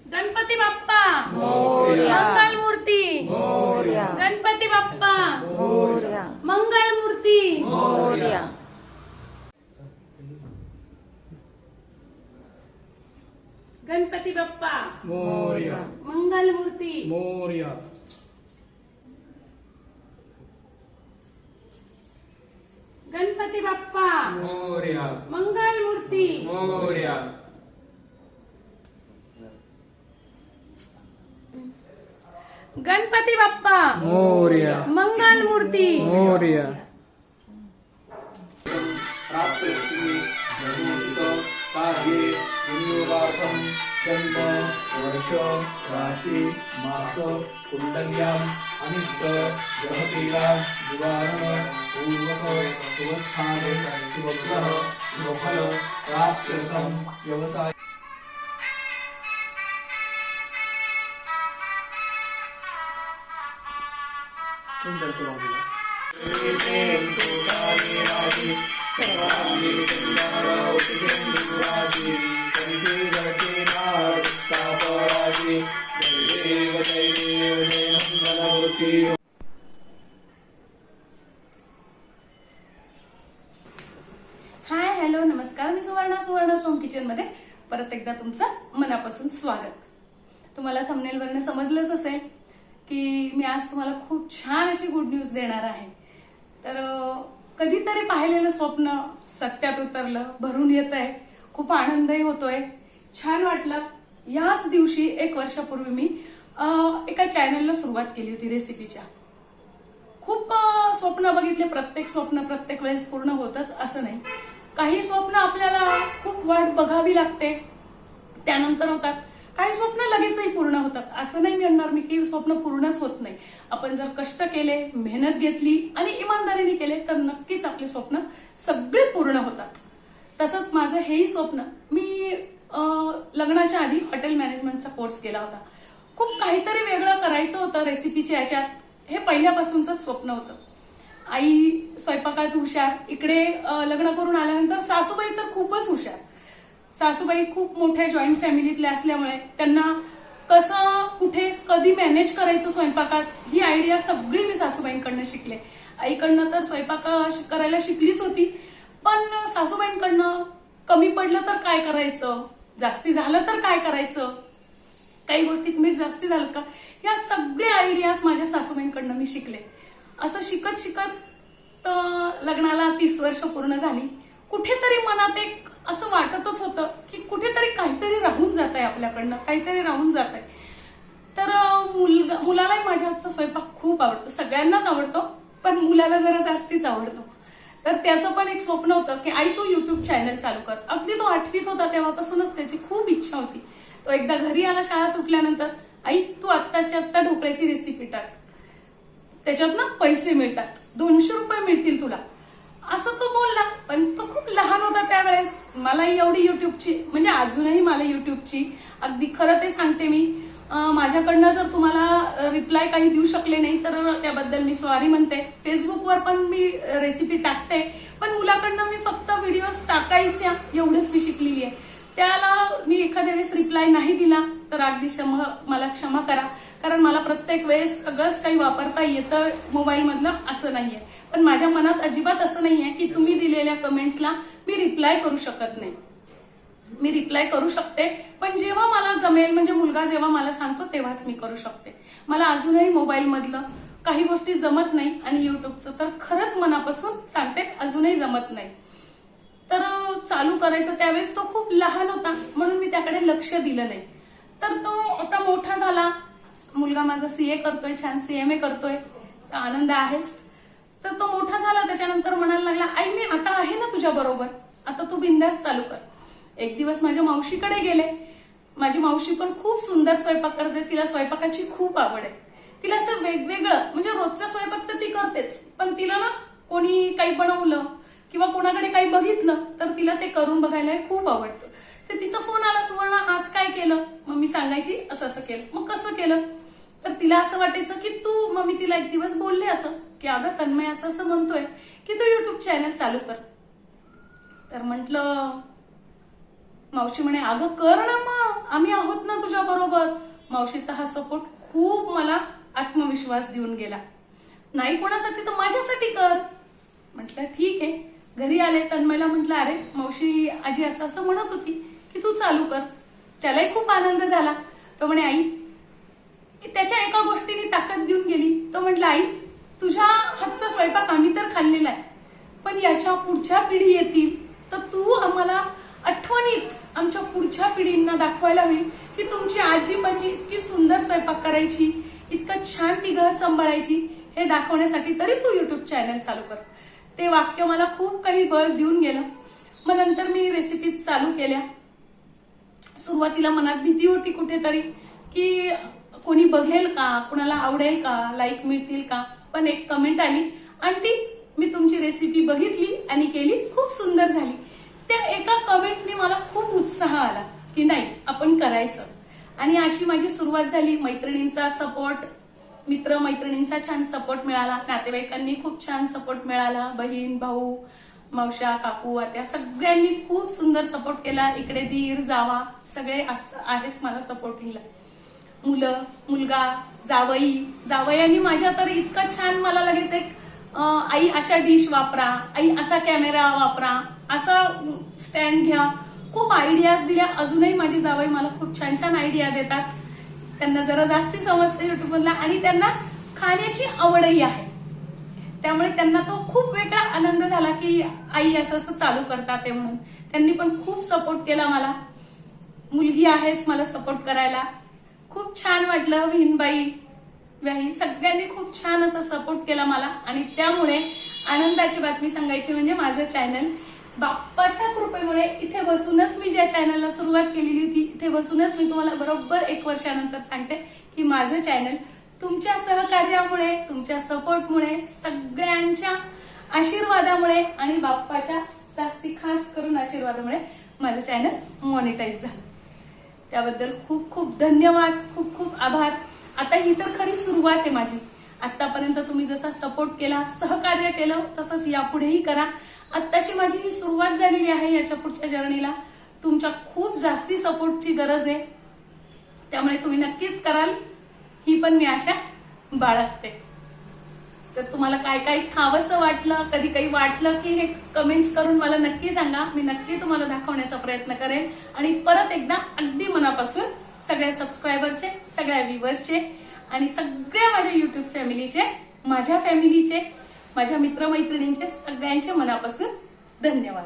गणपती बाप्पा मोरया. मंगल मूर्ती मोरया. गणपती बाप्पा मोरया. मंगल मूर्ती मोरया. गणपती बाप्पा मोरया. मंगल मूर्ती मोरया. गणपती बाप्पा मोरया. मंगल मूर्ती मोरया. गणपती बाप्पा मोरया. मंगल मूर्ती मोरया. कार्ये विनियोगार्थं जन्म वर्ष राशि मास कुंडल्याम् अनिष्ट ग्रहपीडा निवारण पूर्वक शुभस्थाने शुभग्रह शुभफल प्राप्त्यर्थं व्यवसाय हाय हॅलो नमस्कार. मी सुवर्णा होम किचन मध्ये परत एकदा तुमचं मनापासून स्वागत. तुम्हाला थंबनेल वरनं समजलंच असेल की मी आज तुम्हाला खूप छान अशी गुड न्यूज देणार आहे. तर कधीतरी पाहिलेलं स्वप्न सत्यात उतरलं, भरून येत आहे, खूप आनंदही होतोय, छान वाटलं. याच दिवशी 1 वर्षापूर्वी मी एका चॅनलला सुरुवात केली होती रेसिपीच्या. खूप स्वप्न बघितले. प्रत्येक स्वप्न प्रत्येक वेळेस पूर्ण होतच असं नाही. काही स्वप्न आपल्याला खूप वाट बघावी लागते, त्यानंतर होतात. काही स्वप्न लगेचही पूर्ण होतात. असं नाही म्हणणार मी की स्वप्न पूर्णच होत नाही. आपण जर कष्ट केले, मेहनत घेतली आणि इमानदारीने केले तर नक्कीच आपले स्वप्न सगळे पूर्ण होतात. तसंच माझं हेही स्वप्न. मी लग्नाच्या आधी हॉटेल मॅनेजमेंटचा कोर्स केला होता. खूप काहीतरी वेगळं करायचं होतं रेसिपीच्या याच्यात. हे पहिल्यापासूनच स्वप्न होतं. आई स्वयंपाकात हुशार. इकडे लग्न करून आल्यानंतर सासूबाई तर खूपच हुशार. सासूबाई खूप मोठ्या जॉईंट फॅमिलीतल्या असल्यामुळे त्यांना कसं कुठे कधी मॅनेज करायचं स्वयंपाकात ही आयडिया सगळी मी सासूबाईंकडनं शिकले. आईकडनं तर स्वयंपाक करायला शिकलीच होती, पण सासूबाईंकडनं कमी पडलं तर काय करायचं, जास्ती झालं तर काय करायचं, काही गोष्टीत मीठ जास्ती झालं का, या सगळ्या आयडियाज माझ्या सासूबाईंकडनं मी शिकले. असं शिकत शिकत लग्नाला 30 वर्ष पूर्ण झाली. कुठेतरी मनात एक असं वाटतच होतं की कुठेतरी काहीतरी राहून जात आहे आपल्याकडनं, काहीतरी राहून जात आहे. तर मुलालाही माझ्या हातचा स्वयंपाक खूप आवडतो. सगळ्यांनाच आवडतो, पण मुलाला जरा जास्तीच आवडतो. तर त्याचं पण एक स्वप्न होतं की आई तू युट्यूब चॅनल चालू कर. अगदी तो 8वीत होता तेव्हापासूनच त्याची खूप इच्छा होती. तो एकदा घरी आला शाळा सुटल्यानंतर, आई तू आत्ताच्या आत्ता ढोकळ्याची रेसिपी टाक, त्याच्यात ना पैसे मिळतात, 200 रुपये मिळतील तुला, असं तो बोलला. पण तो खूप लहान होता त्यावेळेस. मलाही एवढी युट्यूबची, म्हणजे अजूनही मला युट्यूबची अगदी खरं ते सांगते मी, माझ्याकडनं जर तुम्हाला रिप्लाय काही देऊ शकले नाही तर त्याबद्दल मी सॉरी म्हणते. फेसबुकवर पण मी रेसिपी टाकते, पण मुलाकडनं मी फक्त व्हिडिओज टाकायच्या एवढंच मी शिकलेली आहे. त्याला मी एखाद्या वेळेस रिप्लाय नाही दिला तर अगदी मला क्षमा करा, कारण मला प्रत्येक वेळेस सगळंच काही वापरता येतं मोबाईल मधलं असं नाहीये. पण माझ्या मनात अजिबात असं नाहीये की तुम्ही दिलेल्या कमेंट्सला मी रिप्लाय करू शकत नाही. मी रिप्लाय करू शकते, पण जेव्हा मला जमेल, म्हणजे मुलगा जेव्हा मला सांगतो तेव्हाच मी करू शकते. मला अजूनही मोबाईल मधलं काही गोष्टी जमत नाही आणि युट्यूबचं तर खरंच मनापासून सांगते अजूनही जमत नाही. तर चालू करायचं त्यावेळेस तो खूप लहान होता म्हणून मी त्याकडे लक्ष दिलं नाही. तर तो आता मोठा झाला. मुलगा माझा CA करतोय, छान CMA करतोय, तर आनंद आहेच. तर तो मोठा झाला त्याच्यानंतर म्हणायला लागला, आई मी आता आहे ना तुझ्या बरोबर, आता तू बिंदास चालू कर. एक दिवस माझ्या मावशीकडे गेले. माझी मावशी पण खूप सुंदर स्वयंपाक करते. तिला स्वयंपाकाची खूप आवड आहे. तिला असं वेगवेगळं, म्हणजे रोजचा स्वयंपाक तर ती करतेच, पण तिला ना कोणी काही बनवलं किंवा कोणाकडे काही बघितलं तर तिला ते करून बघायला खूप आवडतं. तर तिचा फोन आला, सुवर्णा आज काय केलं? मग मी सांगायची असं असं केलं. मग कसं केलं? तर तिला असं वाटायचं की तू, मग मी तिला एक दिवस बोलले असं की अगं तन्मय असं असं म्हणतोय की तू युट्यूब चॅनल चालू कर. तर म्हटलं, मावशी म्हणे अगं कर ना मग, आम्ही आहोत ना तुझ्या बरोबर. मावशीचा हा सपोर्ट खूप मला आत्मविश्वास देऊन गेला. नाही कोणासाठी तर माझ्यासाठी कर. म्हटलं ठीक आहे. घरी आले, तन्मयला म्हटलं अरे मावशी आजी असं असं म्हणत होती की तू चालू कर. त्यालाही खूप आनंद झाला. तो म्हणे आई, त्याच्या एका गोष्टीने ताकद देऊन गेली. तो म्हटलं आई तुझ्या हातचा स्वयंपाक आम्ही तर खाल्लेला आहे, पण याच्या पुढच्या पिढी येतील तर तू आम्हाला आठवणीत आमच्या पुढच्या पिढींना दाखवायला होईल की तुमची आजी म्हणजे इतकी सुंदर स्वयंपाक करायची, इतकं छान ती घर सांभाळायची. हे दाखवण्यासाठी तरी तू युट्यूब चॅनल चालू कर. ते वाक्य मला खूप काही बळ देऊन गेलं. मग नंतर मी रेसिपी चालू केल्या. सुरुवातीला मनात भीती होती कुठेतरी की कोणी बघेल का, कोणाला आवडेल का, लाईक मिळतील का. पण एक कमेंट आली, आंटी मी तुमची रेसिपी बघितली आणि केली, खूप सुंदर झाली. त्या एका कमेंटने मला खूप उत्साह आला की नाही आपण करायचं. आणि अशी माझी सुरुवात झाली. मैत्रिणींचा सपोर्ट, मित्र मैत्रिणींचा छान सपोर्ट मिळाला. नातेवाईकांनी खूप छान सपोर्ट मिळाला. बहीण भाऊ, मावशा, काकू, आत्या सगळ्यांनी खूप सुंदर सपोर्ट केला. इकडे दीर जावा सगळे आहेच मला सपोर्टिंगला. मुलं, मुलगा, जावयांनी माझ्या तर इतकं छान मला लगेच एक आई अशा डिश वापरा, आई असा कॅमेरा वापरा, असा स्टँड घ्या, खूप आयडियाज दिल्या. अजूनही माझी जावई मला खूप छान छान आयडिया देतात. त्यांना जरा जास्ती समजते युट्यूबमधला आणि त्यांना खाण्याची आवडही आहे. त्यामुळे त्यांना तो खूप वेगळा आनंद झाला की आई असं असं चालू करतात ते म्हणून. त्यांनी पण खूप सपोर्ट केला मला. मुलगी आहेच मला सपोर्ट करायला. खूप छान वाटलं. बहीणबाई, व्याही सगळ्यांनी खूप छान असा सपोर्ट केला मला. आणि त्यामुळे आनंदाची बातमी सांगायची म्हणजे माझं चॅनल बाप्पाच्या कृपेमुळे इथे बसूनच मी ज्या चॅनलला सुरुवात केलेली होती, इथे बसूनच मी तुम्हाला बरोबर 1 वर्षानंतर सांगते की माझं चॅनल तुमच्या सहकार्यामुळे, तुमच्या सपोर्टमुळे, सगळ्यांच्या आशीर्वादामुळे आणि बाप्पाच्या जास्ती खास करून आशीर्वादामुळे माझं चॅनल मॉनिटाईज झालं. त्याबद्दल खूप खूप धन्यवाद, खूप खूप आभार. आता ही तर खरी सुरुवात आहे माझी. आतापर्यंत तुम्ही जसा सपोर्ट केला, सहकार्य केलं, तसंच यापुढेही करा. आत्ताची माझी ही सुरुवात झालेली आहे. याच्या पुढच्या जर्नीला तुमच्या खूप जास्ती सपोर्टची गरज आहे. त्यामुळे तुम्ही नक्कीच कराल ही पण मी आशा बाळगते. तर तुम्हाला काय काय खावंसं वाटलं, कधी काही वाटलं की हे कमेंट्स करून मला नक्की सांगा. मी नक्की तुम्हाला दाखवण्याचा प्रयत्न करेन. आणि परत एकदा अगदी मनापासून सगळ्या सबस्क्रायबरचे, सगळ्या व्ह्यूअर्सचे आणि सगळ्या माझ्या युट्यूब फॅमिलीचे, माझ्या फॅमिलीचे, माझ्या मित्रमैत्रिणींचे सगळ्यांचे मनापासून धन्यवाद.